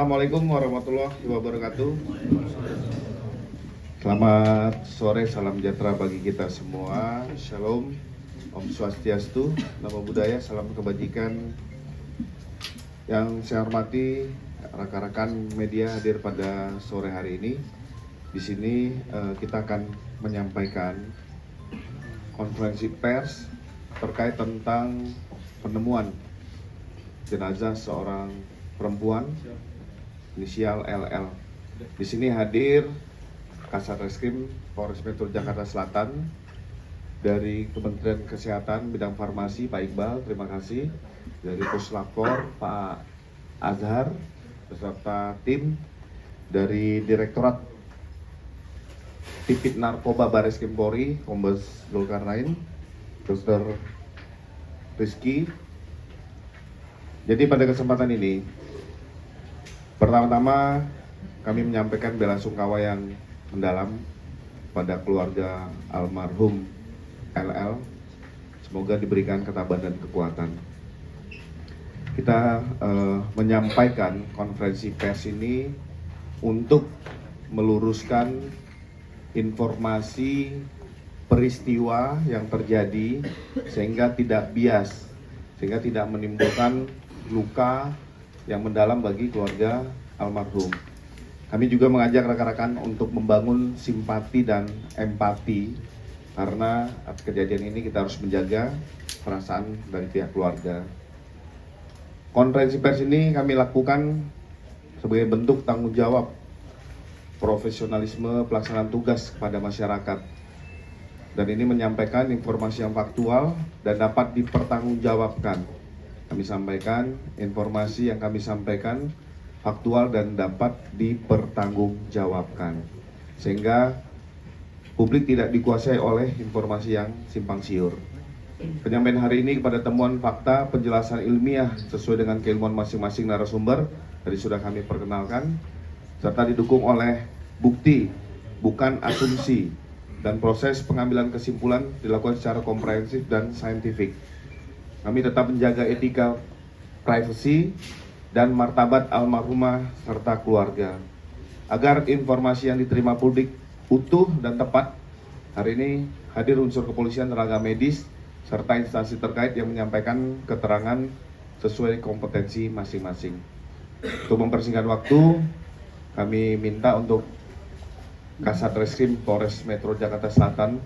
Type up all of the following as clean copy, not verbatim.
Assalamualaikum warahmatullahi wabarakatuh. Selamat sore, salam sejahtera bagi kita semua. Shalom, Om Swastiastu, Namo Buddhaya, salam kebajikan. Yang saya hormati rekan-rekan media hadir pada sore hari ini. Di sini kita akan menyampaikan konferensi pers terkait tentang penemuan jenazah seorang perempuan inisial LL. Di sini hadir Kasat Reskrim Polres Metro Jakarta Selatan dari Kementerian Kesehatan bidang farmasi Pak Iqbal, terima kasih. Dari Puslapor Pak Azhar beserta tim dari Direktorat Tipit Narkoba Barreskrim Polri Kombes Zulkarnain, Dr. Rizky. Jadi pada kesempatan ini, pertama-tama kami menyampaikan bela sungkawa yang mendalam pada keluarga almarhum LL. Semoga diberikan ketabahan dan kekuatan. Kita menyampaikan konferensi pers ini untuk meluruskan informasi peristiwa yang terjadi sehingga tidak bias, sehingga tidak menimbulkan luka yang mendalam bagi keluarga almarhum. Kami juga mengajak rekan-rekan untuk membangun simpati dan empati karena atas kejadian ini kita harus menjaga perasaan dari pihak keluarga. Konferensi pers ini kami lakukan sebagai bentuk tanggung jawab profesionalisme pelaksanaan tugas kepada masyarakat. Dan ini menyampaikan informasi yang faktual dan dapat dipertanggungjawabkan. Kami sampaikan informasi yang kami sampaikan faktual dan dapat dipertanggungjawabkan, sehingga publik tidak dikuasai oleh informasi yang simpang siur. Penyampaian hari ini kepada temuan fakta penjelasan ilmiah sesuai dengan keilmuan masing-masing narasumber tadi sudah kami perkenalkan, serta didukung oleh bukti, bukan asumsi, dan proses pengambilan kesimpulan dilakukan secara komprehensif dan saintifik. Kami tetap menjaga etika, privasi, dan martabat almarhumah serta keluarga. Agar informasi yang diterima publik utuh dan tepat, hari ini hadir unsur kepolisian, tenaga medis, serta instansi terkait yang menyampaikan keterangan sesuai kompetensi masing-masing. Untuk mempersingkat waktu, kami minta untuk Kasat Reskrim Polres Metro Jakarta Selatan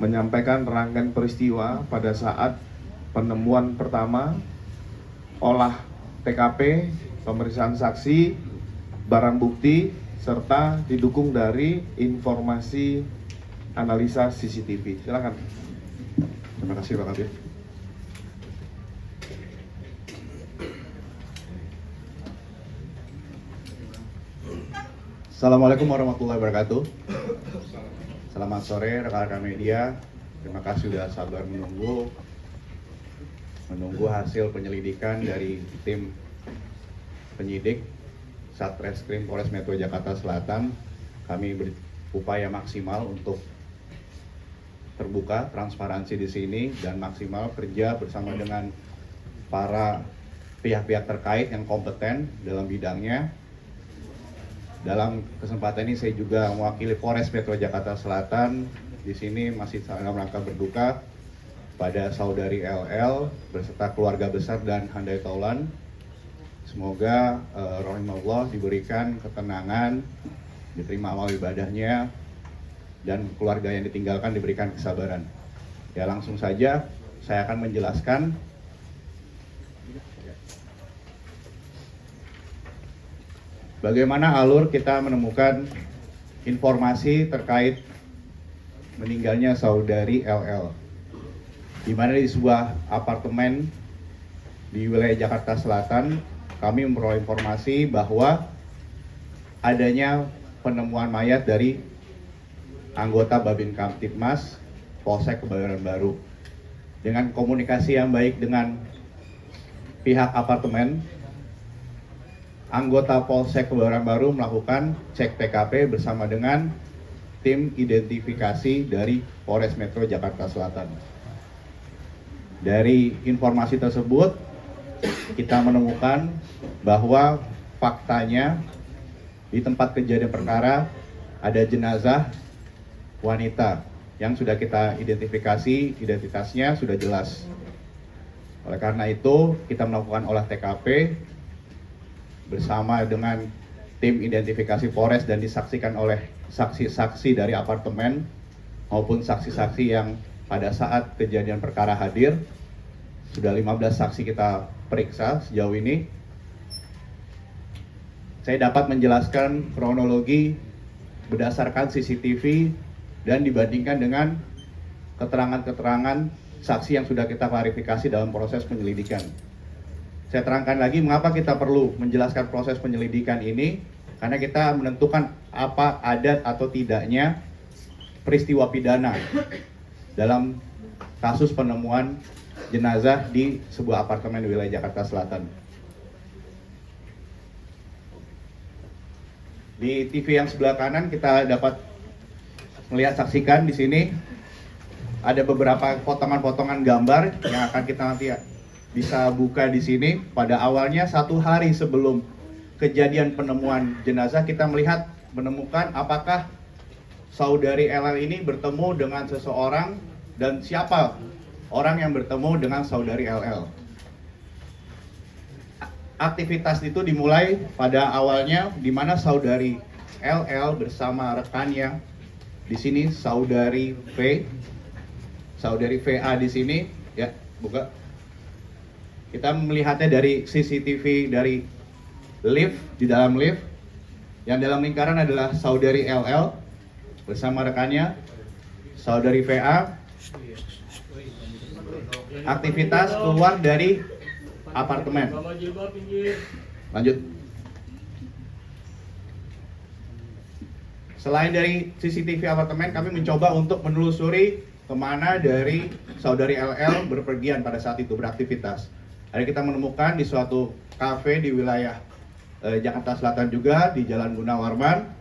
menyampaikan rangkaian peristiwa pada saat penemuan pertama, olah TKP, pemeriksaan saksi, barang bukti, serta didukung dari informasi analisa CCTV. Silakan. Terima kasih Pak Kabir. Assalamualaikum warahmatullahi wabarakatuh. Selamat sore rekan-rekan media. Terima kasih sudah sabar menunggu hasil penyelidikan dari tim penyidik Satreskrim Polres Metro Jakarta Selatan. Kami berupaya maksimal untuk terbuka, transparansi di sini, dan maksimal kerja bersama dengan para pihak-pihak terkait yang kompeten dalam bidangnya. Dalam kesempatan ini saya juga mewakili Polres Metro Jakarta Selatan. Di sini masih dalam rangka berduka pada saudari LL beserta keluarga besar dan handai taulan. Semoga rahimahullah diberikan ketenangan, diterima amal ibadahnya, dan keluarga yang ditinggalkan diberikan kesabaran. Ya, langsung saja saya akan menjelaskan bagaimana alur kita menemukan informasi terkait meninggalnya saudari LL, di mana di sebuah apartemen di wilayah Jakarta Selatan kami memperoleh informasi bahwa adanya penemuan mayat dari anggota Babin Kamtibmas Polsek Kebayoran Baru. Dengan komunikasi yang baik dengan pihak apartemen, anggota Polsek Kebayoran Baru melakukan cek TKP bersama dengan tim identifikasi dari Polres Metro Jakarta Selatan. Dari informasi tersebut, kita menemukan bahwa faktanya di tempat kejadian perkara ada jenazah wanita yang sudah kita identifikasi, identitasnya sudah jelas. Oleh karena itu, kita melakukan olah TKP bersama dengan tim identifikasi Polres dan disaksikan oleh saksi-saksi dari apartemen maupun saksi-saksi yang pada saat kejadian perkara hadir. Sudah 15 saksi kita periksa sejauh ini. Saya dapat menjelaskan kronologi berdasarkan CCTV dan dibandingkan dengan keterangan-keterangan saksi yang sudah kita klarifikasi dalam proses penyelidikan. Saya terangkan lagi mengapa kita perlu menjelaskan proses penyelidikan ini, karena kita menentukan apa ada atau tidaknya peristiwa pidana dalam kasus penemuan jenazah di sebuah apartemen di wilayah Jakarta Selatan. Di TV yang sebelah kanan kita dapat melihat saksikan di sini ada beberapa potongan-potongan gambar yang akan kita nanti bisa buka di sini. Pada awalnya 1 hari sebelum kejadian penemuan jenazah kita menemukan apakah saudari LL ini bertemu dengan seseorang dan siapa orang yang bertemu dengan saudari LL. Aktivitas itu dimulai pada awalnya di mana saudari LL bersama rekannya di sini saudari V, saudari VA di sini ya, buka. Kita melihatnya dari CCTV dari lift, di dalam lift. Yang dalam lingkaran adalah saudari LL bersama rekannya saudari VA. Aktivitas keluar dari apartemen. Lanjut. Selain dari CCTV apartemen, kami mencoba untuk menelusuri kemana dari saudari LL berpergian pada saat itu beraktivitas. Ada kita menemukan di suatu kafe di wilayah Jakarta Selatan juga di Jalan Gunawarman,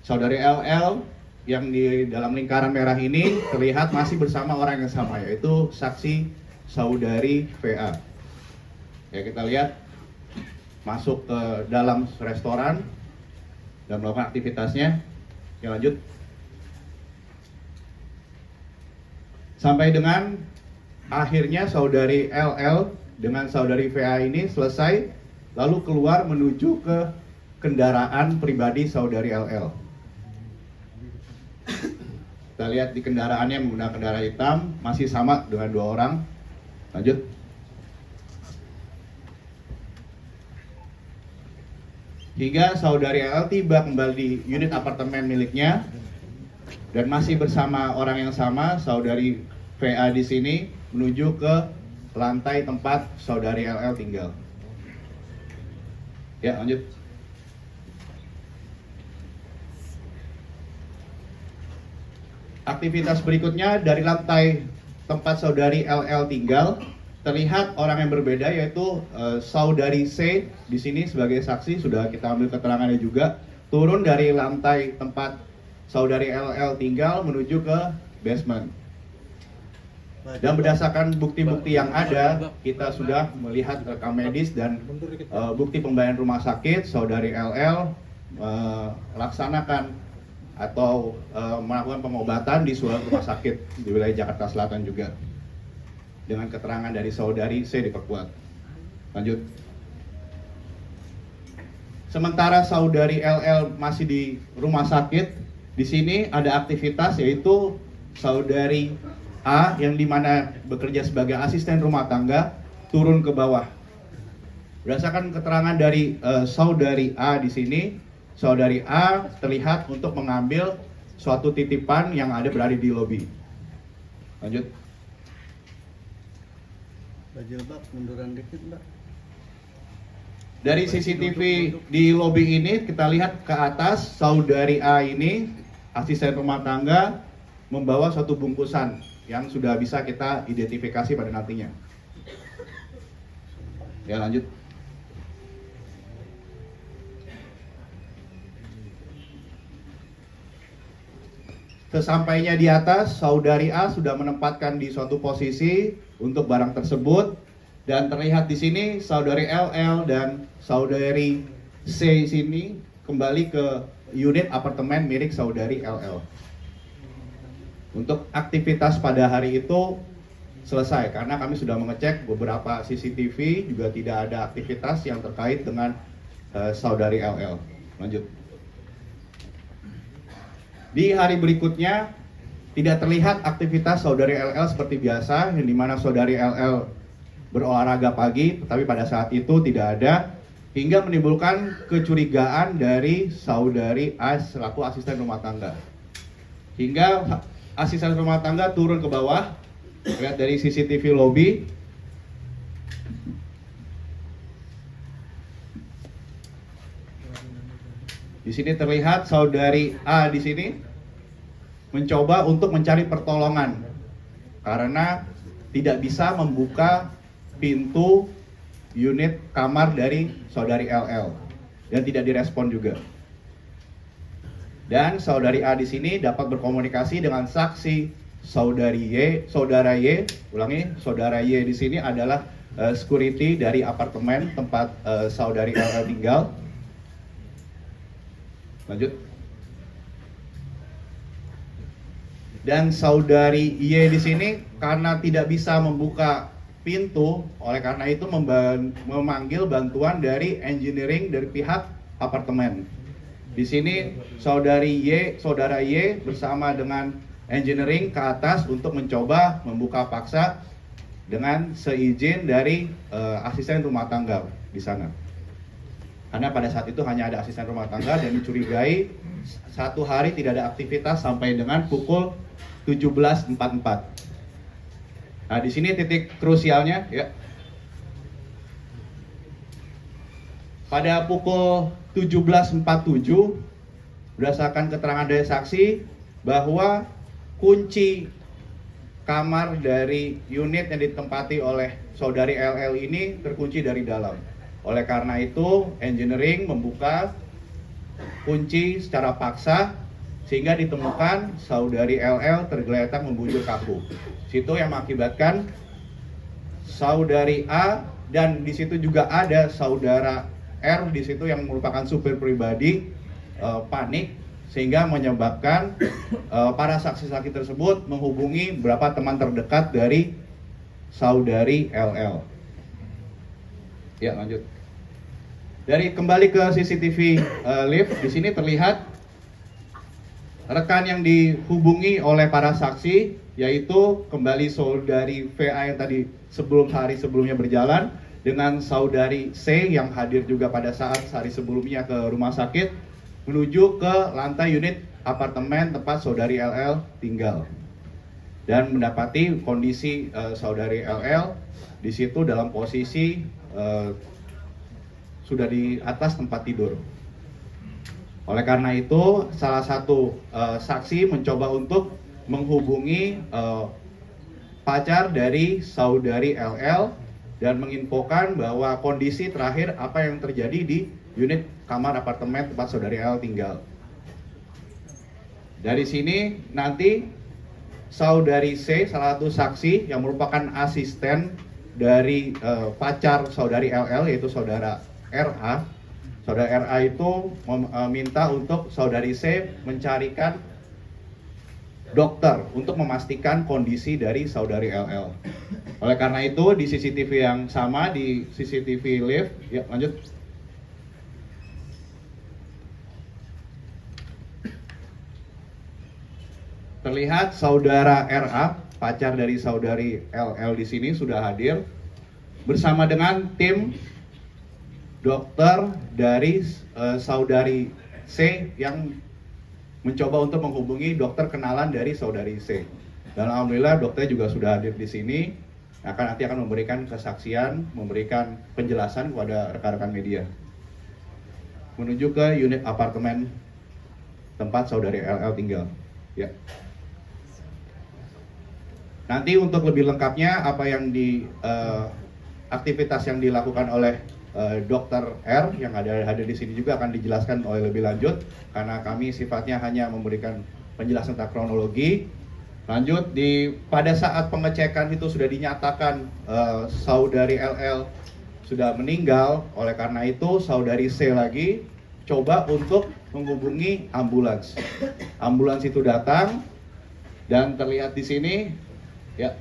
saudari LL yang di dalam lingkaran merah ini terlihat masih bersama orang yang sama, yaitu saksi saudari VA. Ya, kita lihat masuk ke dalam restoran dan melakukan aktivitasnya. Ya, lanjut. Sampai dengan akhirnya saudari LL dengan saudari VA ini selesai, lalu keluar menuju ke kendaraan pribadi saudari LL. Kita lihat di kendaraannya menggunakan kendaraan hitam, masih sama dengan 2 orang. Lanjut. Hingga saudari LL tiba kembali di unit apartemen miliknya dan masih bersama orang yang sama, saudari VA di sini menuju ke lantai tempat saudari LL tinggal. Ya, lanjut. Aktivitas berikutnya dari lantai tempat saudari LL tinggal terlihat orang yang berbeda, yaitu saudari C di sini sebagai saksi, sudah kita ambil keterangannya juga, turun dari lantai tempat saudari LL tinggal menuju ke basement. Dan berdasarkan bukti-bukti yang ada, kita sudah melihat rekam medis dan bukti pembayaran rumah sakit saudari LL laksanakan atau melakukan pengobatan di suatu rumah sakit di wilayah Jakarta Selatan juga. Dengan keterangan dari saudari C diperkuat. Lanjut. Sementara saudari LL masih di rumah sakit, di sini ada aktivitas yaitu saudari A yang dimana bekerja sebagai asisten rumah tangga turun ke bawah. Berdasarkan keterangan dari saudari A di sini, saudari A terlihat untuk mengambil suatu titipan yang berada di lobi. Lanjut. Bajilbab munduran dikit, Mbak. Dari CCTV di lobi ini kita lihat ke atas saudari A ini asisten rumah tangga membawa suatu bungkusan yang sudah bisa kita identifikasi pada nantinya. Ya, lanjut. Sesampainya di atas, saudari A sudah menempatkan di suatu posisi untuk barang tersebut dan terlihat di sini saudari LL dan saudari C sini kembali ke unit apartemen milik saudari LL. Untuk aktivitas pada hari itu selesai karena kami sudah mengecek beberapa CCTV, juga tidak ada aktivitas yang terkait dengan saudari LL. Lanjut. Di hari berikutnya tidak terlihat aktivitas saudari LL seperti biasa, yang dimana saudari LL berolahraga pagi, tetapi pada saat itu tidak ada, hingga menimbulkan kecurigaan dari saudari A selaku asisten rumah tangga. Hingga asisten rumah tangga turun ke bawah, lihat dari CCTV lobby. Di sini terlihat saudari A di sini mencoba untuk mencari pertolongan karena tidak bisa membuka pintu unit kamar dari saudari LL dan tidak direspon juga. Dan saudari A di sini dapat berkomunikasi dengan saksi saudari Y, saudara Y, saudara Y di sini adalah security dari apartemen tempat saudari LL tinggal. Lanjut. Dan saudari Y di sini karena tidak bisa membuka pintu, oleh karena itu memanggil bantuan dari engineering dari pihak apartemen. Di sini saudara Y bersama dengan engineering ke atas untuk mencoba membuka paksa dengan seizin dari asisten rumah tangga di sana. Karena pada saat itu hanya ada asisten rumah tangga dan dicurigai satu hari tidak ada aktivitas sampai dengan pukul 17.44. Nah, di sini titik krusialnya ya. Pada pukul 17.47 berdasarkan keterangan dari saksi bahwa kunci kamar dari unit yang ditempati oleh saudari LL ini terkunci dari dalam. Oleh karena itu, engineering membuka kunci secara paksa sehingga ditemukan saudari LL tergeletak membujur kaku. Situ yang mengakibatkan saudari A dan di situ juga ada saudara R di situ yang merupakan supir pribadi panik sehingga menyebabkan para saksi-saksi tersebut menghubungi beberapa teman terdekat dari saudari LL. Ya, lanjut. Dari kembali ke CCTV lift, di sini terlihat rekan yang dihubungi oleh para saksi, yaitu kembali saudari VA yang tadi hari sebelumnya berjalan dengan saudari C yang hadir juga pada saat hari sebelumnya ke rumah sakit menuju ke lantai unit apartemen tempat saudari LL tinggal dan mendapati kondisi saudari LL di situ dalam posisi sudah di atas tempat tidur. Oleh karena itu, salah satu saksi mencoba untuk menghubungi pacar dari saudari LL dan menginfokan bahwa kondisi terakhir apa yang terjadi di unit kamar apartemen tempat saudari LL tinggal. Dari sini nanti saudari C, salah satu saksi yang merupakan asisten dari pacar saudari LL yaitu saudara RA. Saudara RA itu meminta untuk saudari C mencarikan dokter untuk memastikan kondisi dari saudari LL. Oleh karena itu di CCTV yang sama, di CCTV lift, ya lanjut. Terlihat saudara RA, pacar dari saudari LL di sini sudah hadir bersama dengan tim dokter dari saudari C yang mencoba untuk menghubungi dokter kenalan dari saudari C. Dan alhamdulillah dokternya juga sudah hadir di sini, nanti akan memberikan kesaksian, memberikan penjelasan kepada rekan-rekan media. Menuju ke unit apartemen tempat saudari LL tinggal. Ya. Nanti untuk lebih lengkapnya apa yang aktivitas yang dilakukan oleh Dokter R yang hadir di sini juga akan dijelaskan oleh lebih lanjut karena kami sifatnya hanya memberikan penjelasan tentang kronologi. Lanjut pada saat pengecekan itu sudah dinyatakan saudari LL sudah meninggal. Oleh karena itu saudari C lagi coba untuk menghubungi ambulans. Ambulans itu datang dan terlihat di sini ya,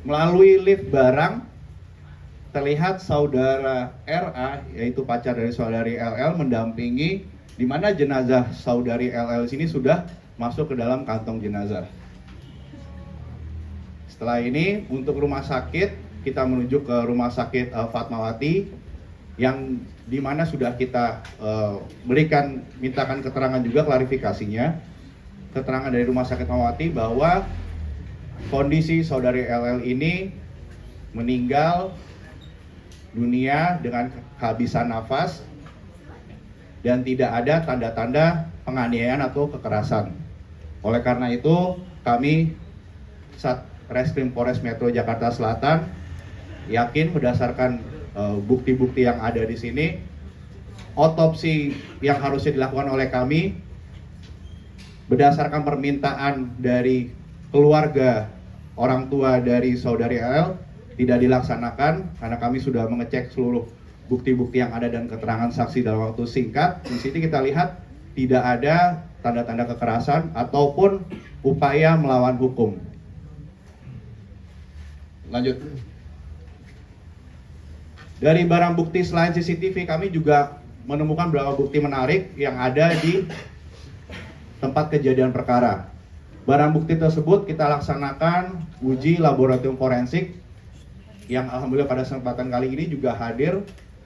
melalui lift barang terlihat saudara RA, yaitu pacar dari saudari LL, mendampingi, di mana jenazah saudari LL sini sudah masuk ke dalam kantong jenazah. Setelah ini untuk rumah sakit, kita menuju ke rumah sakit Fatmawati, yang di mana sudah kita mintakan keterangan juga, klarifikasinya, keterangan dari rumah sakit Fatmawati bahwa kondisi saudari LL ini meninggal dunia dengan kehabisan nafas dan tidak ada tanda-tanda penganiayaan atau kekerasan. Oleh karena itu, kami Satreskrim Polres Metro Jakarta Selatan yakin berdasarkan bukti-bukti yang ada di sini, otopsi yang harusnya dilakukan oleh kami berdasarkan permintaan dari keluarga orang tua dari saudari LL tidak dilaksanakan karena kami sudah mengecek seluruh bukti-bukti yang ada dan keterangan saksi dalam waktu singkat. Di sini kita lihat tidak ada tanda-tanda kekerasan ataupun upaya melawan hukum. Lanjut. Dari barang bukti selain CCTV, kami juga menemukan beberapa bukti menarik yang ada di tempat kejadian perkara. Barang bukti tersebut kita laksanakan uji laboratorium forensik, yang alhamdulillah pada kesempatan kali ini juga hadir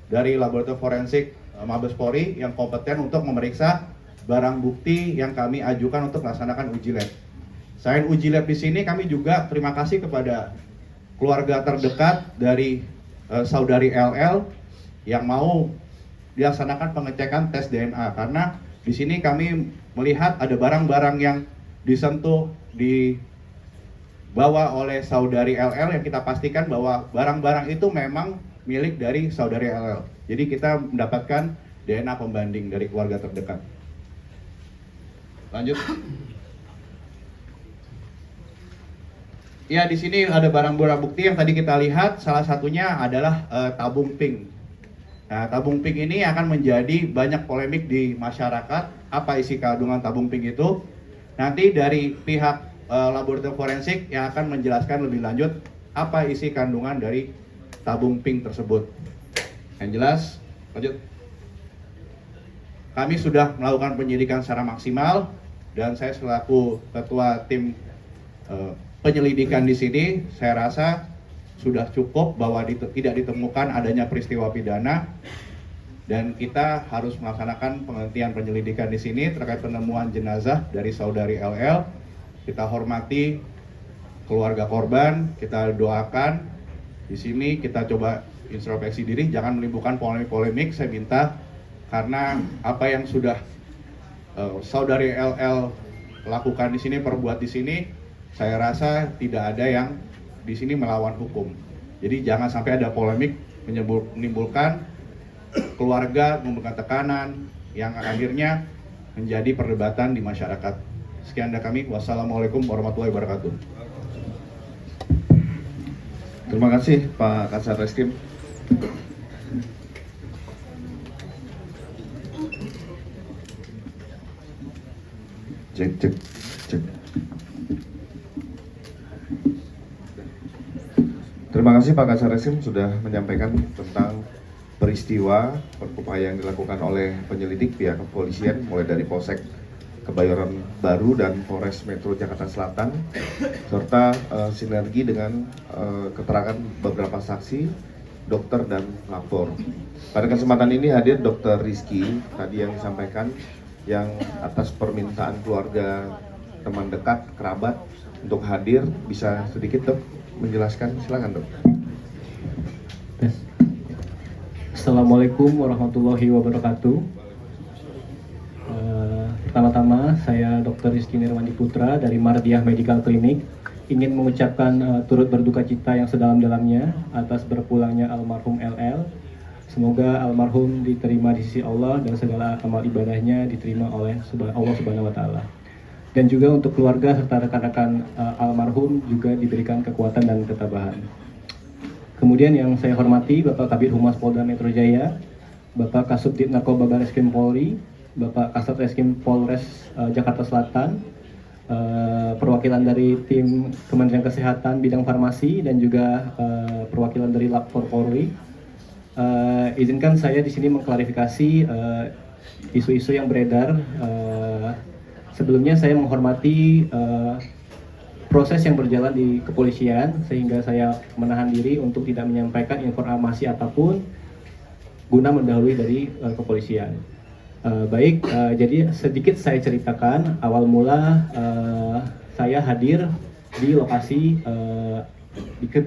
dari laboratorium forensik Mabes Polri yang kompeten untuk memeriksa barang bukti yang kami ajukan untuk melaksanakan uji lab. Selain uji lab di sini, kami juga terima kasih kepada keluarga terdekat dari saudari LL yang mau dilaksanakan pengecekan tes DNA, karena di sini kami melihat ada barang-barang yang disentuh, dibawa oleh saudari LL yang kita pastikan bahwa barang-barang itu memang milik dari saudari LL. Jadi kita mendapatkan DNA pembanding dari keluarga terdekat. Lanjut. Ya, di sini ada barang-barang bukti yang tadi kita lihat, salah satunya adalah tabung pink. Nah, tabung pink ini akan menjadi banyak polemik di masyarakat. Apa isi kandungan tabung pink itu? Nanti dari pihak laboratorium forensik yang akan menjelaskan lebih lanjut apa isi kandungan dari tabung pink tersebut. Yang jelas, lanjut. Kami sudah melakukan penyidikan secara maksimal dan saya selaku ketua tim penyelidikan di sini, saya rasa sudah cukup bahwa tidak ditemukan adanya peristiwa pidana dan kita harus melaksanakan penghentian penyelidikan di sini terkait penemuan jenazah dari saudari LL. Kita hormati keluarga korban, kita doakan. Di sini kita coba introspeksi diri, jangan menimbulkan polemik-polemik. Saya minta, karena apa yang sudah saudari LL lakukan di sini, perbuat di sini, saya rasa tidak ada yang di sini melawan hukum. Jadi jangan sampai ada polemik menimbulkan keluarga, menimbulkan tekanan yang akhirnya menjadi perdebatan di masyarakat. Sekian dari kami. Wassalamualaikum warahmatullahi wabarakatuh. Terima kasih Pak Kasat Reskrim. Cek. Terima kasih Pak Kasat Reskrim sudah menyampaikan tentang peristiwa upaya yang dilakukan oleh penyelidik pihak kepolisian mulai dari Polsek Kebayoran Baru dan Polres Metro Jakarta Selatan, serta sinergi dengan keterangan beberapa saksi, dokter dan lapor. Pada kesempatan ini hadir Dr. Rizky tadi yang disampaikan, yang atas permintaan keluarga, teman dekat, kerabat untuk hadir. Bisa sedikit Dok menjelaskan, silakan Dok. Assalamualaikum warahmatullahi wabarakatuh. Pertama-tama saya Dr. Rizky Nirwandi Putra dari Mardiah Medical Clinic ingin mengucapkan turut berduka cita yang sedalam-dalamnya atas berpulangnya almarhum LL. Semoga almarhum diterima di sisi Allah dan segala amal ibadahnya diterima oleh Allah Subhanahu wa taala. Dan juga untuk keluarga serta rekan-rekan almarhum juga diberikan kekuatan dan ketabahan. Kemudian yang saya hormati Bapak Kabid Humas Polda Metro Jaya, Bapak Kasubdit Narkoba Barreskrim Polri, Bapak Kasat Reskrim Polres Jakarta Selatan, perwakilan dari tim Kementerian Kesehatan bidang farmasi dan juga perwakilan dari Lab 4 Polri. Izinkan saya di sini mengklarifikasi isu-isu yang beredar. Sebelumnya saya menghormati proses yang berjalan di kepolisian sehingga saya menahan diri untuk tidak menyampaikan informasi apapun guna mendahului dari kepolisian. Jadi sedikit saya ceritakan awal mula saya hadir di lokasi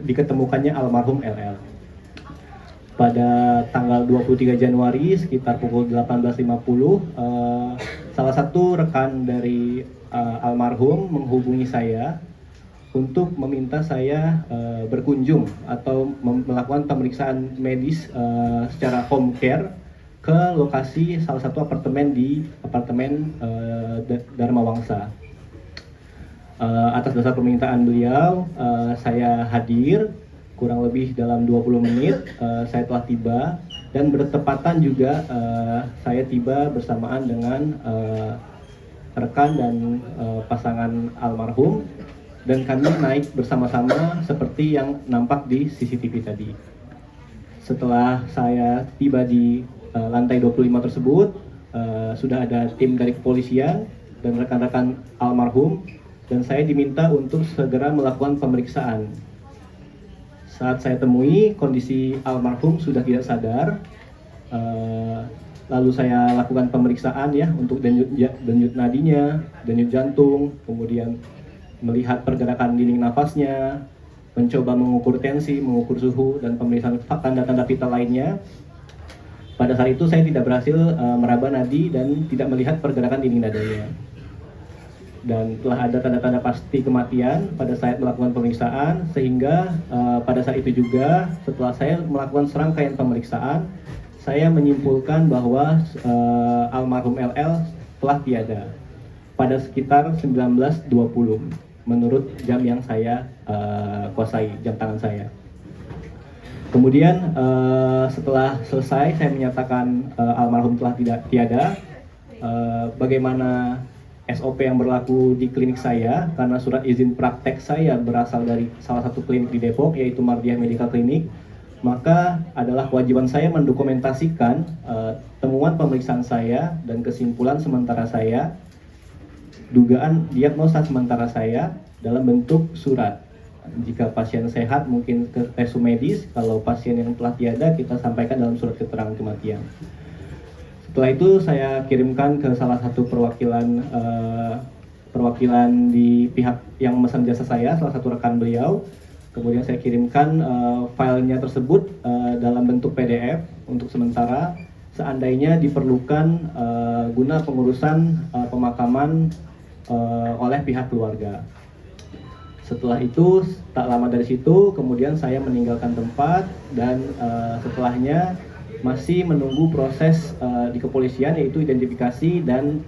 diketemukannya almarhum LL. Pada tanggal 23 Januari sekitar pukul 18.50 salah satu rekan dari almarhum menghubungi saya untuk meminta saya berkunjung atau melakukan pemeriksaan medis secara home care ke lokasi salah satu apartemen di apartemen Dharma Wangsa. Atas dasar permintaan beliau, saya hadir kurang lebih dalam 20 menit. Saya telah tiba dan bertepatan juga saya tiba bersamaan dengan rekan dan pasangan almarhum, dan kami naik bersama-sama seperti yang nampak di CCTV tadi. Setelah saya tiba di lantai 25 tersebut, sudah ada tim dari kepolisian dan rekan-rekan almarhum, dan saya diminta untuk segera melakukan pemeriksaan. Saat saya temui, kondisi almarhum sudah tidak sadar. Lalu saya lakukan pemeriksaan ya untuk denyut nadinya, denyut jantung, kemudian melihat pergerakan dinding nafasnya, mencoba mengukur tensi, mengukur suhu, dan pemeriksaan tanda-tanda vital lainnya. Pada saat itu saya tidak berhasil meraba nadi dan tidak melihat pergerakan dinding dadanya. Dan telah ada tanda-tanda pasti kematian pada saat melakukan pemeriksaan, sehingga pada saat itu juga setelah saya melakukan serangkaian pemeriksaan, saya menyimpulkan bahwa almarhum LL telah tiada pada sekitar 19.20 menurut jam yang saya kuasai, jam tangan saya. Kemudian setelah selesai saya menyatakan almarhum telah tiada, bagaimana SOP yang berlaku di klinik saya, karena surat izin praktek saya berasal dari salah satu klinik di Depok, yaitu Mardiah Medical Clinic, maka adalah kewajiban saya mendokumentasikan temuan pemeriksaan saya dan kesimpulan sementara saya, dugaan diagnosa sementara saya dalam bentuk surat. Jika pasien sehat mungkin ke resu medis, kalau pasien yang telah tiada kita sampaikan dalam surat keterangan kematian. Setelah itu saya kirimkan ke salah satu perwakilan di pihak yang memesan jasa saya, salah satu rekan beliau. Kemudian saya kirimkan filenya tersebut dalam bentuk PDF untuk sementara, seandainya diperlukan guna pengurusan pemakaman oleh pihak keluarga. Setelah itu, tak lama dari situ, kemudian saya meninggalkan tempat dan setelahnya masih menunggu proses di kepolisian, yaitu identifikasi dan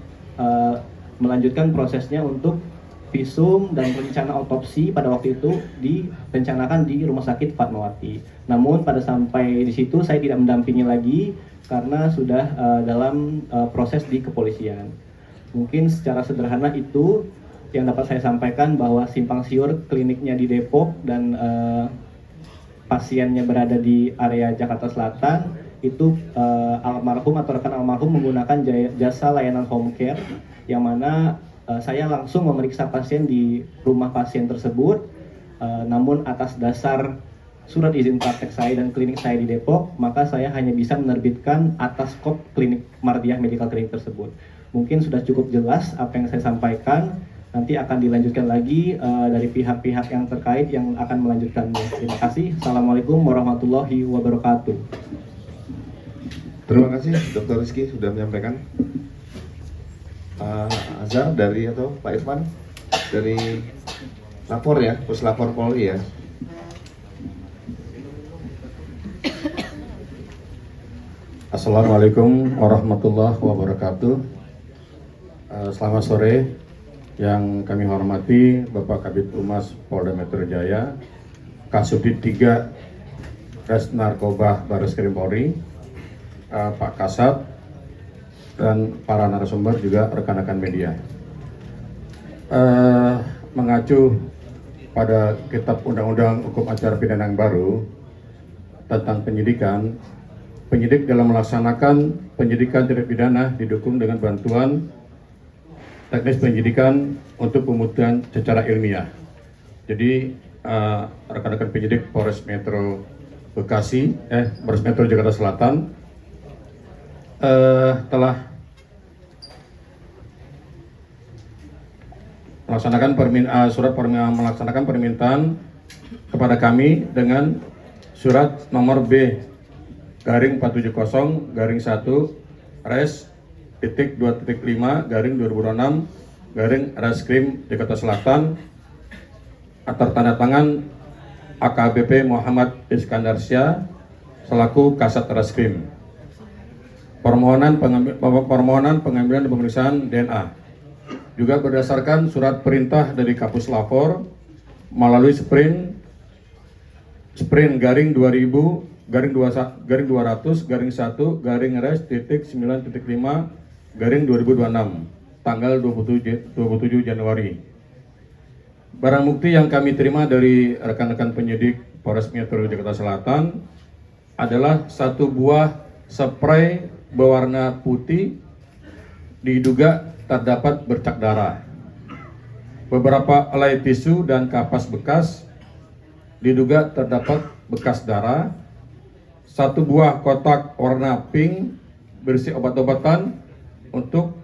melanjutkan prosesnya untuk visum dan rencana otopsi pada waktu itu direncanakan di Rumah Sakit Fatmawati. Namun pada sampai di situ saya tidak mendampingi lagi karena sudah dalam proses di kepolisian. Mungkin secara sederhana itu yang dapat saya sampaikan, bahwa simpang siur kliniknya di Depok dan pasiennya berada di area Jakarta Selatan, itu almarhum atau rekan almarhum menggunakan jasa layanan home care, yang mana saya langsung memeriksa pasien di rumah pasien tersebut. Namun atas dasar surat izin praktek saya dan klinik saya di Depok, maka saya hanya bisa menerbitkan atas kop klinik Mardiah Medical Clinic tersebut. Mungkin sudah cukup jelas apa yang saya sampaikan. Nanti akan dilanjutkan lagi dari pihak-pihak yang terkait yang akan melanjutkannya. Terima kasih. Assalamualaikum warahmatullahi wabarakatuh. Terima kasih Dr. Rizky sudah menyampaikan. Azhar dari atau Pak Irfan dari lapor ya, Puslapor Polri ya. Assalamualaikum warahmatullahi wabarakatuh. Selamat sore. Yang kami hormati Bapak Kabid Humas Polda Metro Jaya, Kasubdit 3 Res Narkoba Baris Krim Polri, Pak Kasat, dan para narasumber juga rekan-rekan media. Mengacu pada Kitab Undang-Undang Hukum Acara Pidana yang baru tentang penyidikan, penyidik dalam melaksanakan penyidikan tindak pidana didukung dengan bantuan teknis penyidikan untuk pembuktian secara ilmiah. Jadi rekan-rekan penyidik Polres Metro Bekasi, Polres Metro Jakarta Selatan telah melaksanakan melaksanakan permintaan kepada kami dengan surat nomor B/470/1 Res titik 2.5/2026 Reskrim Jakarta Selatan atas tanda tangan AKBP Muhammad Iskandar Syah selaku Kasat Reskrim. Permohonan pengambilan dan pemeriksaan DNA juga berdasarkan surat perintah dari Kapus Lapor melalui sprint garing 2000 garing 200 garing 1 garing res titik 9.5 garing 2026 tanggal 27 Januari. Barang bukti yang kami terima dari rekan-rekan penyidik Polres Metro Jakarta Selatan adalah satu buah spray berwarna putih diduga terdapat bercak darah. Beberapa helai tisu dan kapas bekas diduga terdapat bekas darah. Satu buah kotak warna pink berisi obat-obatan untuk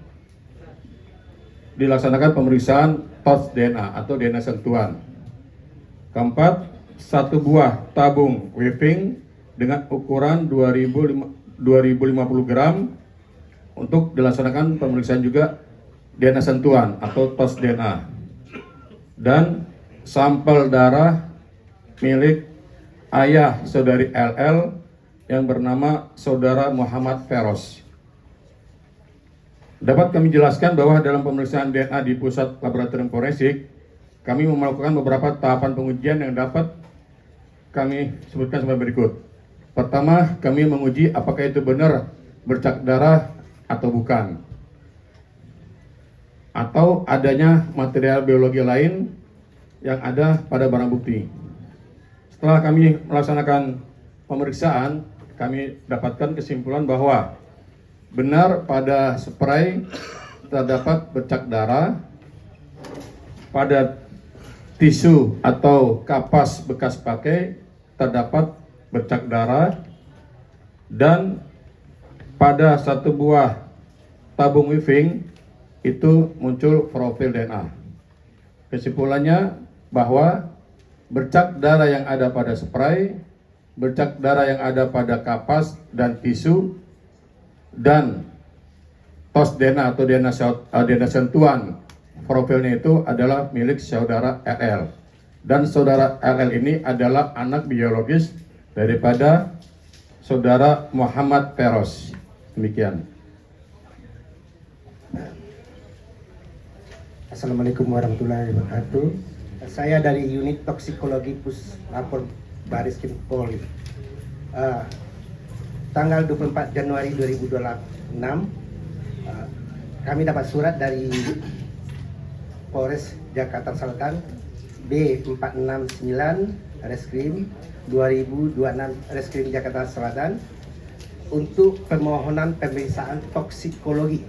dilaksanakan pemeriksaan tos DNA atau DNA sentuhan. Keempat, satu buah tabung weaving dengan ukuran 2050 gram untuk dilaksanakan pemeriksaan juga DNA sentuhan atau tos DNA. Dan sampel darah milik ayah saudari LL yang bernama saudara Muhammad Feros. Dapat kami jelaskan bahwa dalam pemeriksaan DNA di Pusat Laboratorium Forensik, kami melakukan beberapa tahapan pengujian yang dapat kami sebutkan sebagai berikut. Pertama, kami menguji apakah itu benar bercak darah atau bukan, atau adanya material biologi lain yang ada pada barang bukti. Setelah kami melaksanakan pemeriksaan, kami dapatkan kesimpulan bahwa benar pada spray terdapat bercak darah, pada tisu atau kapas bekas pakai terdapat bercak darah, dan pada satu buah tabung weaving itu muncul profil DNA. Kesimpulannya bahwa bercak darah yang ada pada spray, bercak darah yang ada pada kapas dan tisu, dan tos DNA atau DNA sentuhan profilnya itu adalah milik saudara LL. Dan saudara LL ini adalah anak biologis daripada saudara Muhammad Feros. Demikian. Assalamualaikum warahmatullahi wabarakatuh. Saya dari unit toksikologi Puslapor Baris Krim Polri. Tanggal 24 Januari 2026 kami dapat surat dari Polres Jakarta Selatan B469 Reskrim 2026 Reskrim Jakarta Selatan untuk permohonan pemeriksaan toksikologi.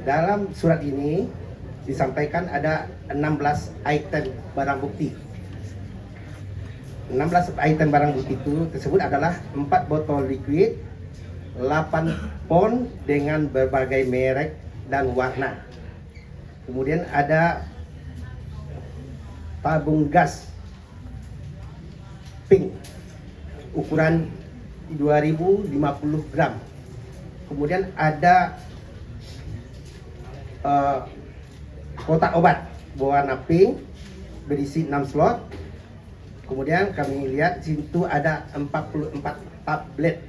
Dalam surat ini disampaikan ada 16 item barang bukti. 16 item barang bukti itu tersebut adalah 4 botol liquid, 8 pon dengan berbagai merek dan warna. Kemudian ada tabung gas pink ukuran 2050 gram. Kemudian ada kotak obat berwarna pink berisi 6 slot. Kemudian kami lihat di situ ada 44 tablet.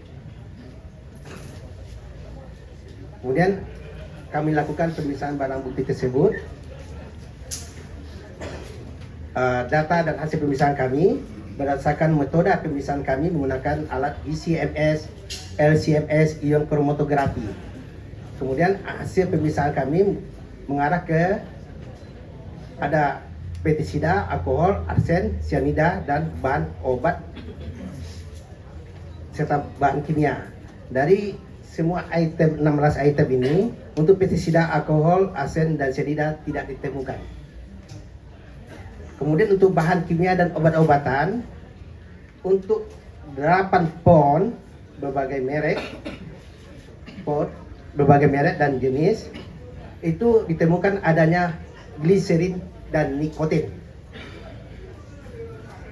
Kemudian kami lakukan pemeriksaan barang bukti tersebut. Data dan hasil pemeriksaan kami berdasarkan metode pemeriksaan kami menggunakan alat ICMS, LCMS, ion kromatografi. Kemudian hasil pemeriksaan kami mengarah ke ada pestisida, alkohol, arsen, cyanida, dan bahan obat serta bahan kimia. Dari semua item 16 item ini, untuk pestisida, alkohol, arsen, dan cyanida tidak ditemukan. Kemudian untuk bahan kimia dan obat-obatan, untuk 8 pon berbagai merek, dan jenis, itu ditemukan adanya gliserin dan nikotin.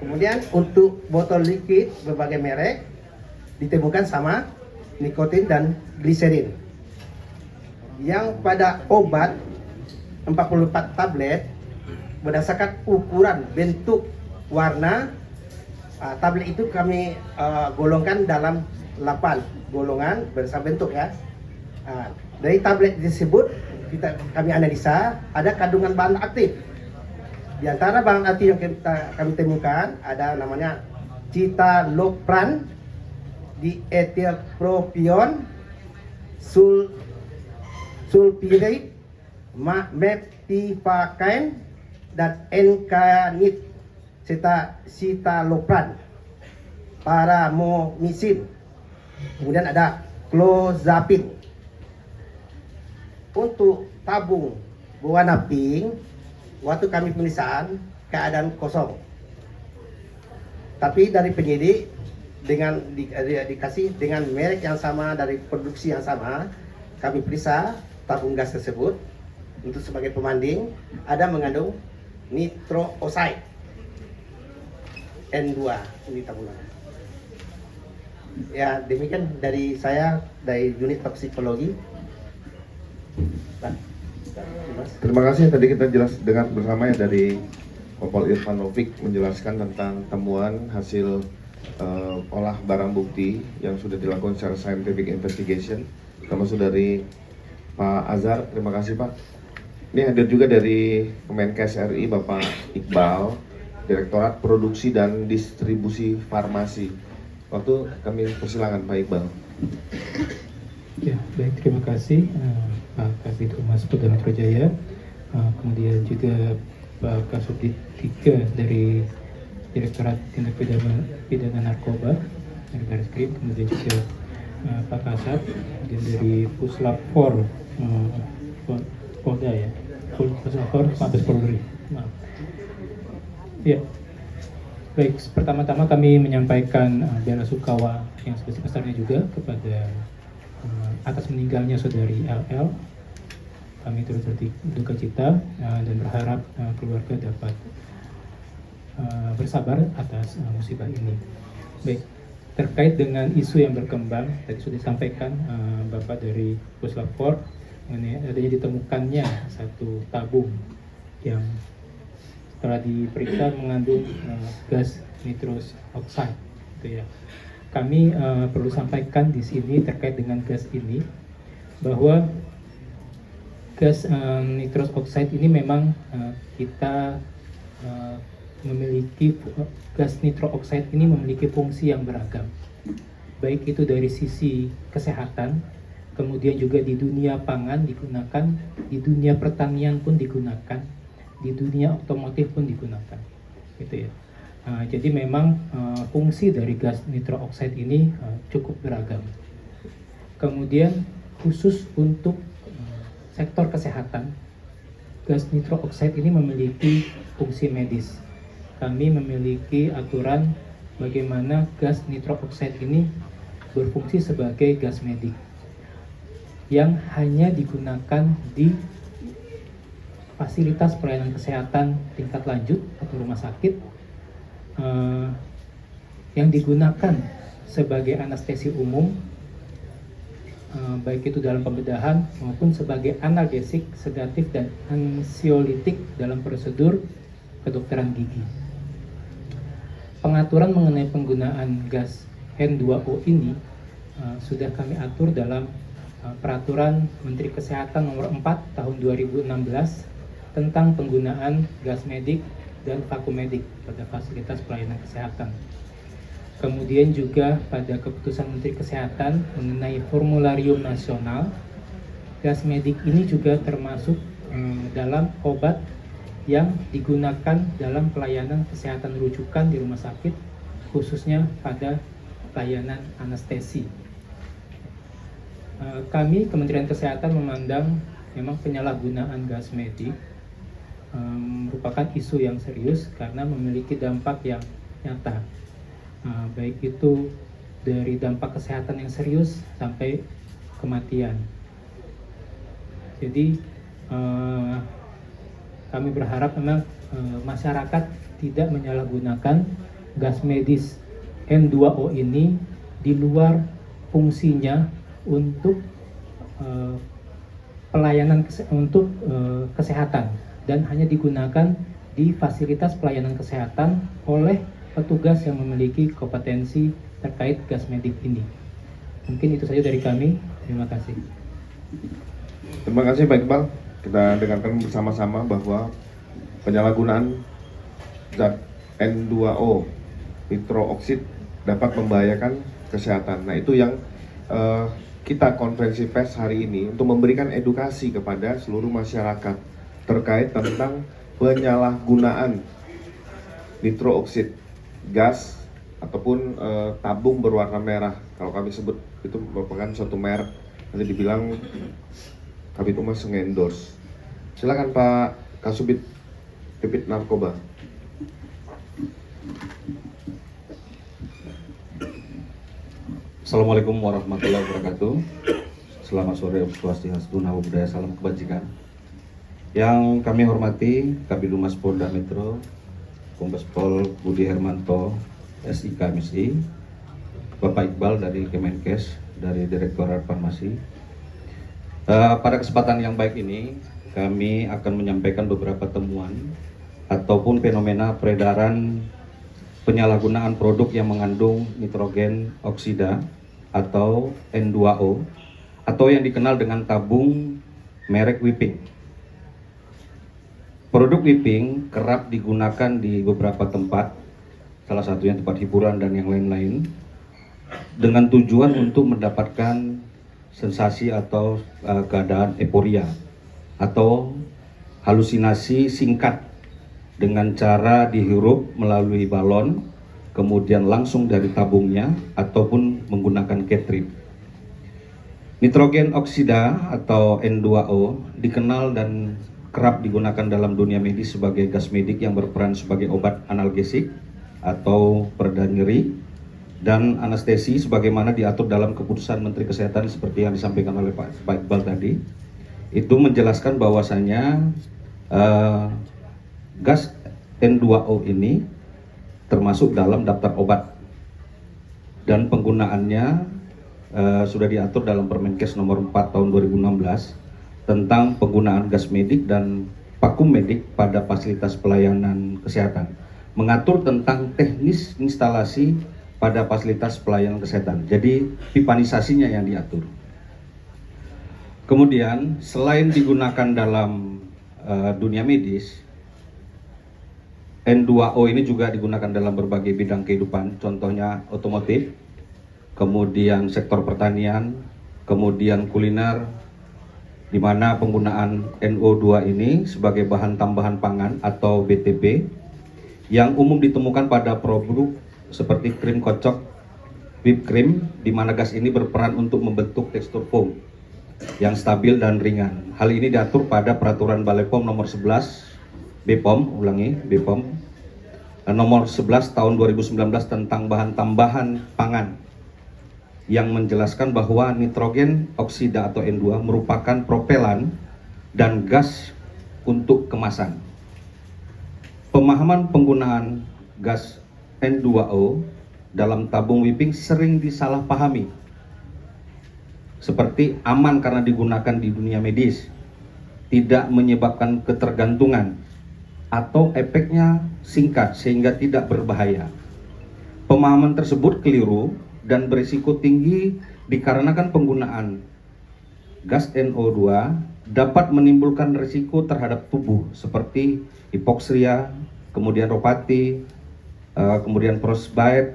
Kemudian untuk botol liquid berbagai merek, ditemukan sama nikotin dan gliserin. Yang pada obat 44 tablet, berdasarkan ukuran, bentuk, warna, tablet itu kami golongkan dalam 8 golongan berdasarkan bentuk ya. Dari tablet tersebut kami analisa ada kandungan bahan aktif. Di antara bahan aktif yang kami temukan ada namanya citalopram, diethylpropion, sulfirate, meptifacain, dan enkanit, serta citalopram, paramomisin. Kemudian ada clozapine. Untuk tabung berwarna pink, waktu kami pemeriksaan keadaan kosong. Tapi dari penyidik dengan dikasih dengan merek yang sama dari produksi yang sama, kami periksa tabung gas tersebut untuk sebagai pembanding ada mengandung nitro oxide N2 ini tabungan. Ya demikian dari saya dari unit toksikologi. Terima kasih. Tadi kita jelas dengar bersama ya dari Kompol Irfanovic menjelaskan tentang temuan hasil olah barang bukti yang sudah dilakukan secara scientific investigation, termasuk dari Pak Azhar. Terima kasih Pak. Ini hadir juga dari Kemenkes RI Bapak Iqbal, Direktorat Produksi dan Distribusi Farmasi. Waktu kami persilakan Pak Iqbal. Ya, baik, terima kasih Pak Kabid Humas Polda Metro Jaya, kemudian juga Pak Kasubdit 3 dari Direktorat Tindak Pidana Narkoba dari Barreskrim, kemudian juga Pak Kasat, kemudian dari Puslap 4 Polda ya, Puslap 4 Mabes Polri. Maaf. Ya, baik, pertama-tama kami menyampaikan bela sungkawa yang sebesar-besarnya juga kepada atas meninggalnya saudari LL. Kami turut berduka cita dan berharap keluarga dapat bersabar atas musibah ini. Baik, terkait dengan isu yang berkembang, tadi sudah disampaikan Bapak dari Puslap 4 mengenai adanya ditemukannya satu tabung yang setelah diperiksa mengandung gas nitrous oxide, gitu ya. Kami perlu sampaikan di sini terkait dengan gas ini bahwa gas nitrous oxide ini memang kita memiliki gas nitrous oxide ini memiliki fungsi yang beragam, baik itu dari sisi kesehatan, kemudian juga di dunia pangan digunakan, di dunia pertanian pun digunakan, di dunia otomotif pun digunakan, gitu ya. Jadi memang fungsi dari gas nitrous oxide ini cukup beragam. Kemudian khusus untuk sektor kesehatan, gas nitrous oxide ini memiliki fungsi medis. Kami memiliki aturan bagaimana gas nitrous oxide ini berfungsi sebagai gas medik yang hanya digunakan di fasilitas pelayanan kesehatan tingkat lanjut atau rumah sakit, yang digunakan sebagai anestesi umum, baik itu dalam pembedahan maupun sebagai analgesik, sedatif, dan ansiolitik dalam prosedur kedokteran gigi. Pengaturan mengenai penggunaan gas N2O ini sudah kami atur dalam Peraturan Menteri Kesehatan Nomor 4 Tahun 2016 tentang penggunaan gas medik dan vakumedik pada fasilitas pelayanan kesehatan. Kemudian juga pada keputusan Menteri Kesehatan mengenai formularium nasional, gas medik ini juga termasuk dalam obat yang digunakan dalam pelayanan kesehatan rujukan di rumah sakit, khususnya pada pelayanan anestesi. Kami Kementerian Kesehatan memandang memang penyalahgunaan gas medik merupakan isu yang serius karena memiliki dampak yang nyata, baik itu dari dampak kesehatan yang serius sampai kematian. Jadi kami berharap memang masyarakat tidak menyalahgunakan gas medis N2O ini di luar fungsinya untuk pelayanan kesehatan, dan hanya digunakan di fasilitas pelayanan kesehatan oleh petugas yang memiliki kompetensi terkait gas medik ini. Mungkin itu saja dari kami. Terima kasih. Terima kasih Pak Iqbal. Kita dengarkan bersama-sama bahwa penyalahgunaan zat N2O nitrooksid dapat membahayakan kesehatan. Nah, itu yang kita konferensi pers hari ini untuk memberikan edukasi kepada seluruh masyarakat terkait tentang penyalahgunaan nitrooksid gas ataupun tabung berwarna merah. Kalau kami sebut itu merupakan suatu merek, nanti dibilang Kabid Humas mengendorse. Silakan Pak Kasubit Bibit Narkoba. Assalamualaikum warahmatullahi wabarakatuh. Selamat sore, Om Swastiastu, Namo Buddhaya, salam kebajikan. Yang kami hormati Kabid Humas Polda Metro, Kombes Pol Budi Hermanto, SIK MSI, Bapak Iqbal dari Kemenkes, dari Direktorat Farmasi. Pada kesempatan yang baik ini, kami akan menyampaikan beberapa temuan ataupun fenomena peredaran penyalahgunaan produk yang mengandung nitrogen oksida atau N2O atau yang dikenal dengan tabung merek Whipping. Produk Whipping kerap digunakan di beberapa tempat, salah satunya tempat hiburan dan yang lain-lain, dengan tujuan untuk mendapatkan sensasi atau keadaan euforia atau halusinasi singkat dengan cara dihirup melalui balon, kemudian langsung dari tabungnya ataupun menggunakan cartridge. Nitrogen oksida atau N2O dikenal dan kerap digunakan dalam dunia medis sebagai gas medik yang berperan sebagai obat analgesik atau pereda nyeri dan anestesi sebagaimana diatur dalam keputusan Menteri Kesehatan seperti yang disampaikan oleh Pak Iqbal tadi. Itu menjelaskan bahwasanya gas N2O ini termasuk dalam daftar obat dan penggunaannya sudah diatur dalam Permenkes nomor 4 tahun 2016 tentang penggunaan gas medik dan vakum medik pada fasilitas pelayanan kesehatan, mengatur tentang teknis instalasi pada fasilitas pelayanan kesehatan. Jadi pipanisasinya yang diatur. Kemudian selain digunakan dalam dunia medis, N2O ini juga digunakan dalam berbagai bidang kehidupan, contohnya otomotif, kemudian sektor pertanian, kemudian kuliner, di mana penggunaan NO2 ini sebagai bahan tambahan pangan atau BTP yang umum ditemukan pada produk seperti krim kocok, whipped cream, di mana gas ini berperan untuk membentuk tekstur foam yang stabil dan ringan. Hal ini diatur pada Peraturan Balai POM nomor 11 BPOM nomor 11 tahun 2019 tentang bahan tambahan pangan yang menjelaskan bahwa nitrogen oksida atau N2 merupakan propelan dan gas untuk kemasan. Pemahaman penggunaan gas N2O dalam tabung Whipping sering disalahpahami, seperti aman karena digunakan di dunia medis, tidak menyebabkan ketergantungan, atau efeknya singkat sehingga tidak berbahaya. Pemahaman tersebut keliru dan berisiko tinggi dikarenakan penggunaan gas NO2 dapat menimbulkan risiko terhadap tubuh seperti hipoksia, kemudian Ropati, kemudian frostbite,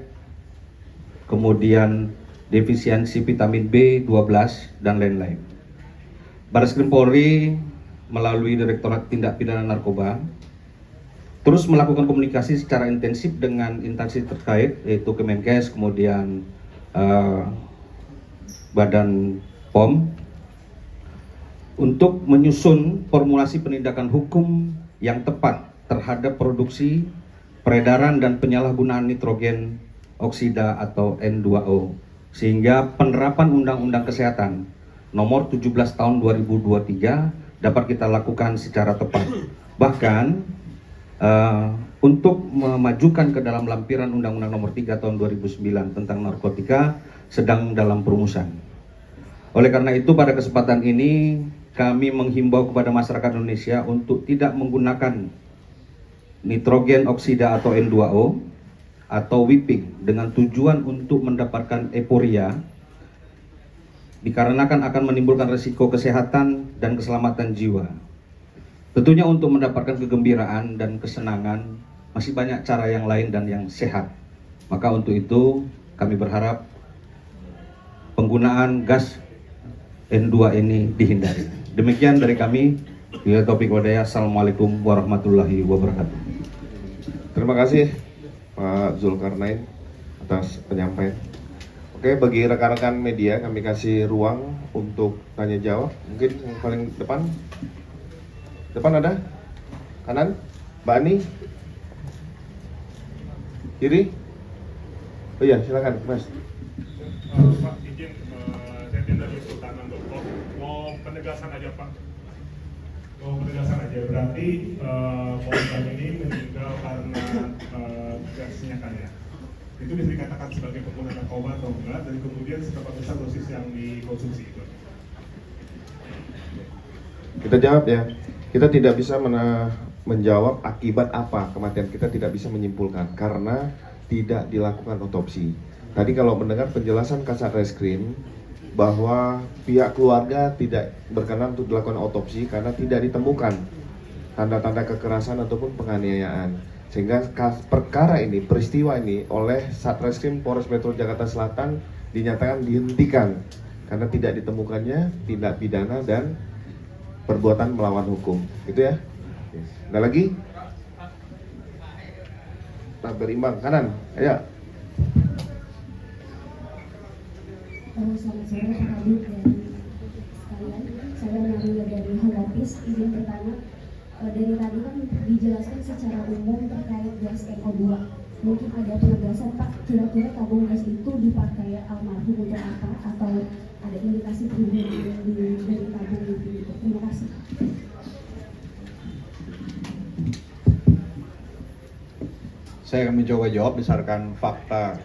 kemudian defisiensi vitamin B12 dan lain-lain. Barreskrim Polri melalui Direktorat Tindak Pidana Narkoba terus melakukan komunikasi secara intensif dengan instansi terkait, yaitu Kemenkes, kemudian Badan POM, untuk menyusun formulasi penindakan hukum yang tepat terhadap produksi, peredaran, dan penyalahgunaan nitrogen oksida atau N2O, sehingga penerapan Undang-Undang Kesehatan nomor 17 tahun 2023 dapat kita lakukan secara tepat. Bahkan untuk memajukan ke dalam lampiran Undang-Undang nomor 3 tahun 2009 tentang narkotika sedang dalam perumusan. Oleh karena itu, pada kesempatan ini kami menghimbau kepada masyarakat Indonesia untuk tidak menggunakan nitrogen oksida atau N2O atau whipping dengan tujuan untuk mendapatkan euforia, dikarenakan akan menimbulkan risiko kesehatan dan keselamatan jiwa. Tentunya untuk mendapatkan kegembiraan dan kesenangan masih banyak cara yang lain dan yang sehat. Maka untuk itu kami berharap penggunaan gas N2 ini dihindari. Demikian dari kami. Bila taufiq walhidayah. Assalamualaikum warahmatullahi wabarakatuh. Terima kasih Pak Zulkarnain atas penyampaian. Oke, bagi rekan-rekan media kami kasih ruang untuk tanya jawab. Mungkin yang paling depan. Depan ada? Kanan? Mbak Ani? Kiri? Oh iya, silakan Mas. Pak, izin saya tidak dari Sultanan Dokter. Mau penegasan aja Pak. Mau penegasan aja. Berarti korban ini meninggal karena gasnya kan ya. Itu bisa dikatakan sebagai pengguna narkoba atau enggak? Dan kemudian seberapa besar dosis yang dikonsumsi itu? Kita jawab ya. Kita tidak bisa menjawab akibat apa kematian. Kita tidak bisa menyimpulkan karena tidak dilakukan otopsi. Tadi kalau mendengar penjelasan Kasat Reskrim bahwa pihak keluarga tidak berkenan untuk dilakukan otopsi karena tidak ditemukan tanda-tanda kekerasan ataupun penganiayaan. Sehingga perkara ini, peristiwa ini oleh Satreskrim Polres Metro Jakarta Selatan dinyatakan dihentikan karena tidak ditemukannya tindak pidana dan perbuatan melawan hukum. Itu ya. Ada lagi? Nah, berimbang kanan. Ayo. Selamat sore Pak Habib dan sekalian. Saya Nadia dari Hagapis. Izin bertanya, dari tadi kan dijelaskan secara umum terkait gas NO2. Mungkin ada penegasan Pak, kira-kira tabung gas itu dipakai almarhum untuk apa? Atau ada indikasi perlindungan dari tabung itu? Terima kasih. Saya akan mencoba jawab berdasarkan fakta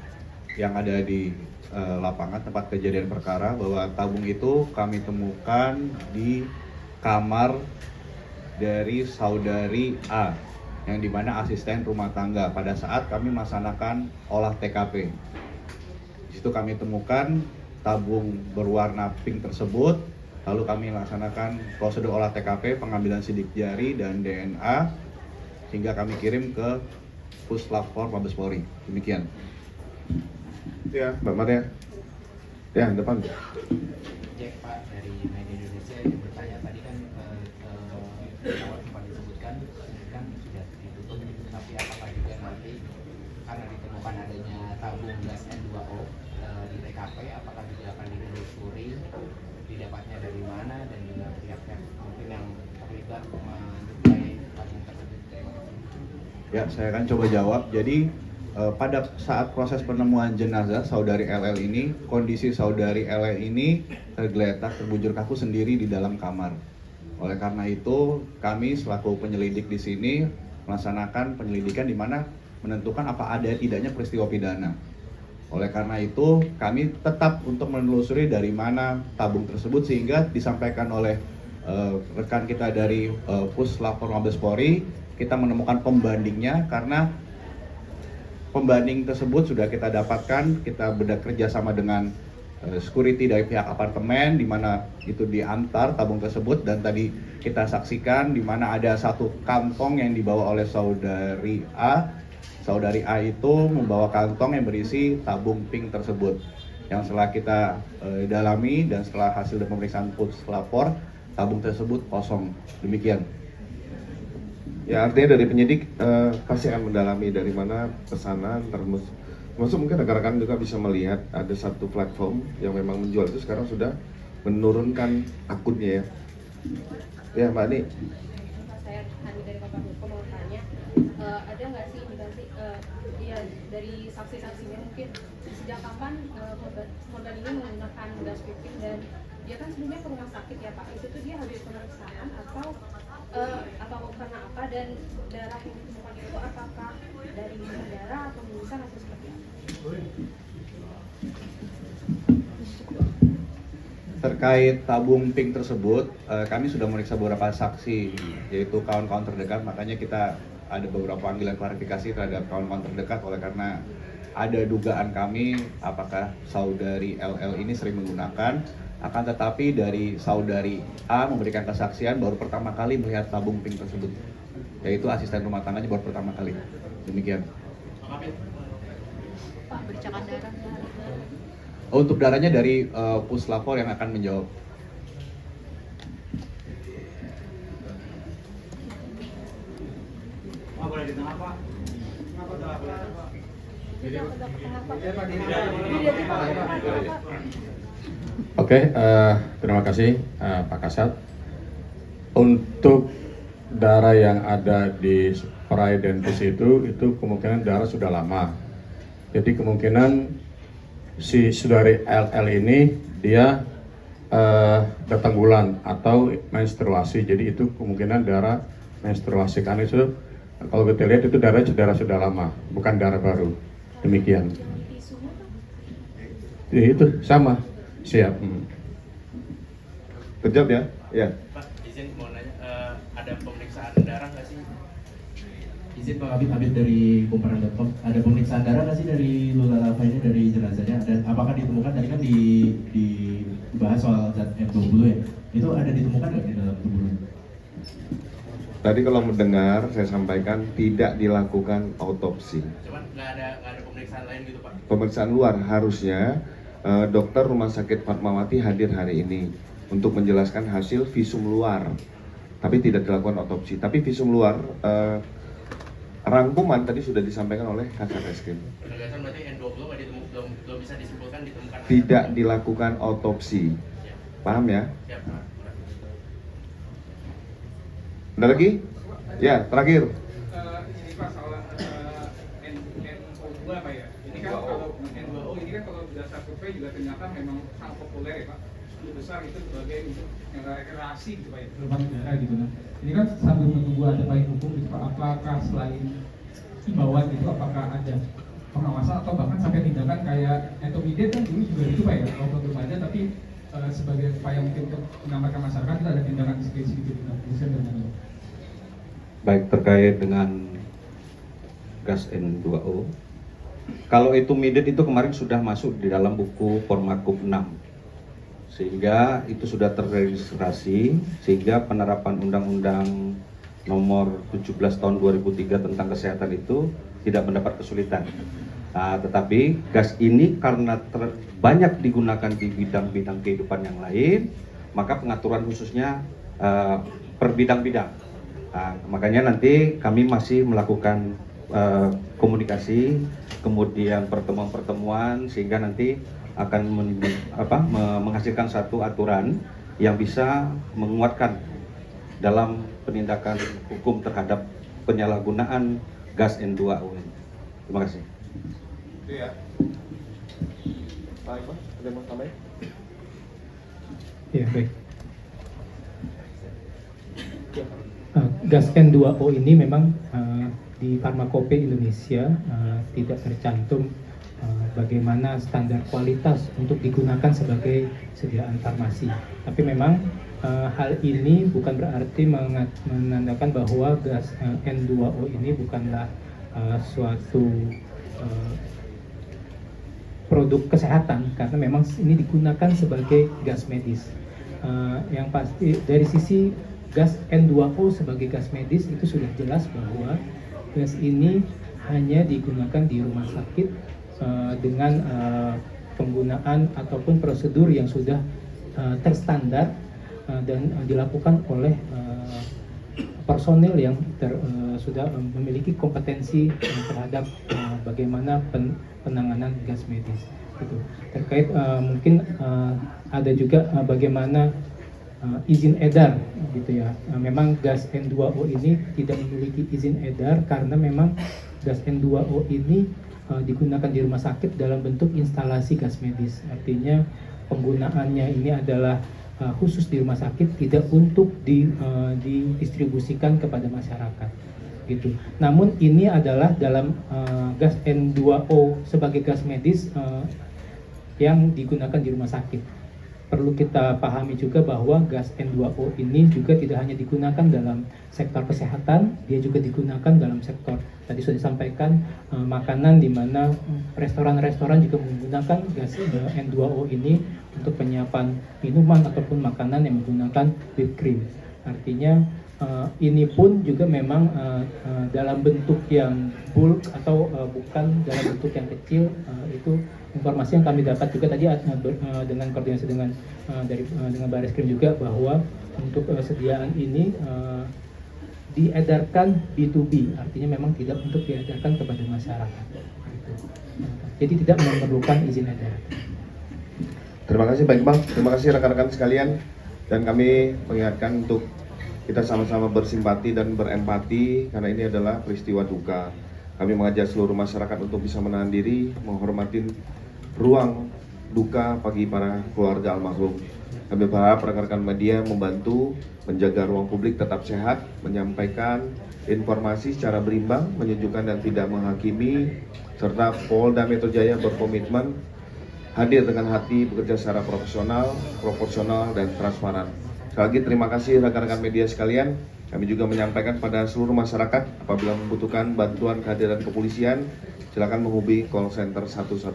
yang ada di lapangan tempat kejadian perkara, bahwa tabung itu kami temukan di kamar dari saudari A, yang dimana asisten rumah tangga pada saat kami melaksanakan olah TKP. Di situ kami temukan tabung berwarna pink tersebut, lalu kami melaksanakan prosedur olah TKP, pengambilan sidik jari dan DNA, sehingga kami kirim ke Puslapfor Mabes Polri. Demikian. Ya, Mbak Maria. Ya, depan. Jack Pak dari Media Indonesia yang bertanya tadi kan awal sempat disebutkan sudah ditutup, tapi apakah juga nanti karena ditemukan adanya tabung gas N2O di TKP, apakah juga akan ditelusuri didapatnya dari mana dan juga pihak-pihak mungkin yang terlibat menyuplai tabung tersebut? Terima kasih. Ya, saya akan coba jawab. Jadi pada saat proses penemuan jenazah saudari LL ini, kondisi saudari LL ini tergeletak, terbujur kaku sendiri di dalam kamar. Oleh karena itu, kami selaku penyelidik di sini melaksanakan penyelidikan di mana menentukan apa ada tidaknya peristiwa pidana. Oleh karena itu, kami tetap untuk menelusuri dari mana tabung tersebut, sehingga disampaikan oleh rekan kita dari Puslapfor Mabes Polri, kita menemukan pembandingnya, karena pembanding tersebut sudah kita dapatkan, kita bekerja sama dengan security dari pihak apartemen di mana itu diantar tabung tersebut, dan tadi kita saksikan di mana ada satu kantong yang dibawa oleh saudari A. Saudari A itu membawa kantong yang berisi tabung pink tersebut. Yang setelah kita dalami dan setelah hasil dari pemeriksaan puslapor, tabung tersebut kosong. Demikian. Ya, artinya dari penyidik pasti akan mendalami dari mana pesanan termasuk mungkin rekan-rekan juga bisa melihat ada satu platform yang memang menjual itu sekarang sudah menurunkan akunnya ya. Ya, Mbak Ani. Saya Ani dari Bapak Hukum mau tanya, ada nggak sih indikasi ya dari saksi-saksinya mungkin sejak kapan korban ini menggunakan gas piping, dan dia kan sebelumnya ke rumah sakit ya Pak, itu tuh dia habis pemeriksaan atau karena apa, dan darah yang ditemukan itu apakah dari darah atau mimisan atau seperti apa? Terkait tabung pink tersebut, kami sudah memeriksa beberapa saksi, yaitu kawan-kawan terdekat, makanya kita ada beberapa panggilan klarifikasi terhadap kawan-kawan terdekat, oleh karena ada dugaan kami apakah saudari LL ini sering menggunakan, akan tetapi dari saudari A memberikan kesaksian baru pertama kali melihat tabung pink tersebut, yaitu asisten rumah tangganya baru pertama kali. Demikian. Pak, bercakan darah. Untuk darahnya dari puslapor yang akan menjawab. Boleh di tengah Pak. Oke, terima kasih Pak Kasat. Untuk darah yang ada di spray dentis itu kemungkinan darah sudah lama. Jadi kemungkinan si saudari LL ini dia datang bulan atau menstruasi. Jadi itu kemungkinan darah menstruasi, karena itu kalau kita lihat itu darah sudah lama, bukan darah baru. Demikian. Itu sama. Siap. Terjawab ya? Ya. Pak, izin mau nanya, ada pemeriksaan darah nggak sih? Izin Bang Habib dari Kumparan.com, ada pemeriksaan darah nggak sih dari Lula Lava ini, dari jenazahnya? Dan apakah ditemukan, tadi kan dibahas soal zat M20 ya, itu ada ditemukan nggak di dalam tubuhnya? Tadi kalau mendengar saya sampaikan tidak dilakukan autopsi. Cuman nggak ada pemeriksaan lain gitu Pak? Pemeriksaan luar harusnya dokter Rumah Sakit Fatmawati hadir hari ini untuk menjelaskan hasil visum luar, tapi tidak dilakukan autopsi. Tapi visum luar rangkuman tadi sudah disampaikan oleh Kasat Reskrim. Penegasan berarti N20 belum bisa disimpulkan ditemukan? Tidak dilakukan autopsi. Paham ya? Siap. Ada lagi? Ya, terakhir. Ini Pak, soal N02 Pak ya. Ini kan kalau N2O ini kan kalau berdasar survei juga ternyata memang sangat populer ya Pak. Besar itu sebagai untuk rekreasi gitu Pak ya, berupa negara gitu kan. Ini kan sambil menunggu ada payung hukum gitu Pak, apakah selain imbauan gitu, apakah ada pengawasan atau bahkan sampai tindakan kayak entomide kan dulu juga itu Pak ya, walaupun belum ada, tapi sebagai upaya mungkin untuk mengamankan masyarakat kita ada tindakan diskresi gitu Pak. Baik, terkait dengan gas N2O, kalau itu midit itu kemarin sudah masuk di dalam buku Formakup 6, sehingga itu sudah terregistrasi, sehingga penerapan Undang-Undang Nomor 17 Tahun 2003 tentang kesehatan itu tidak mendapat kesulitan. Nah, tetapi gas ini karena banyak digunakan di bidang-bidang kehidupan yang lain, maka pengaturan khususnya per bidang-bidang. Nah, makanya nanti kami masih melakukan komunikasi, kemudian pertemuan-pertemuan, sehingga nanti akan menghasilkan satu aturan yang bisa menguatkan dalam penindakan hukum terhadap penyalahgunaan gas N2O. Terima kasih. Itu ya. Pak Iqbal, ada yang mau tambahin? Ya, baik. Gas N2O ini memang di Farmakope Indonesia tidak tercantum bagaimana standar kualitas untuk digunakan sebagai sediaan farmasi. Tapi memang hal ini bukan berarti menandakan bahwa gas N2O ini bukanlah suatu produk kesehatan karena memang ini digunakan sebagai gas medis. Yang pasti dari sisi gas N2O sebagai gas medis itu sudah jelas bahwa gas ini hanya digunakan di rumah sakit dengan penggunaan ataupun prosedur yang sudah terstandar dan dilakukan oleh personil yang sudah memiliki kompetensi terhadap bagaimana penanganan gas medis. Gitu. Terkait mungkin ada juga bagaimana izin edar, gitu ya. Memang gas N2O ini tidak memiliki izin edar karena memang gas N2O ini digunakan di rumah sakit dalam bentuk instalasi gas medis. Artinya penggunaannya ini adalah khusus di rumah sakit, tidak untuk didistribusikan kepada masyarakat. Gitu. Namun ini adalah dalam gas N2O sebagai gas medis yang digunakan di rumah sakit. Perlu kita pahami juga bahwa gas N2O ini juga tidak hanya digunakan dalam sektor kesehatan, dia juga digunakan dalam sektor tadi sudah disampaikan makanan, di mana restoran-restoran juga menggunakan gas N2O ini untuk penyiapan minuman ataupun makanan yang menggunakan whipped cream. Artinya ini pun juga memang dalam bentuk yang bulk atau bukan dalam bentuk yang kecil. Itu informasi yang kami dapat juga tadi dengan koordinasi dengan Barreskrim juga, bahwa untuk sediaan ini diedarkan B2B, artinya memang tidak untuk diedarkan kepada masyarakat. Jadi tidak memerlukan izin edar. Terima kasih Pak Iqbal, terima kasih rekan-rekan sekalian, dan kami mengingatkan untuk kita sama-sama bersimpati dan berempati karena ini adalah peristiwa duka. Kami mengajak seluruh masyarakat untuk bisa menahan diri, menghormati ruang duka bagi para keluarga almarhum. Kami berharap rekan-rekan media membantu menjaga ruang publik tetap sehat, menyampaikan informasi secara berimbang, menyejukkan dan tidak menghakimi, serta Polda Metro Jaya berkomitmen hadir dengan hati, bekerja secara profesional, proporsional, dan transparan. Sekali lagi terima kasih rekan-rekan media sekalian. Kami juga menyampaikan pada seluruh masyarakat apabila membutuhkan bantuan kehadiran kepolisian, silakan menghubungi call center 110.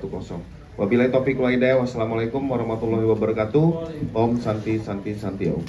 Wabillahi taufiq wal hidayah. Wassalamualaikum warahmatullahi wabarakatuh. Om Santi Santi Santi Om.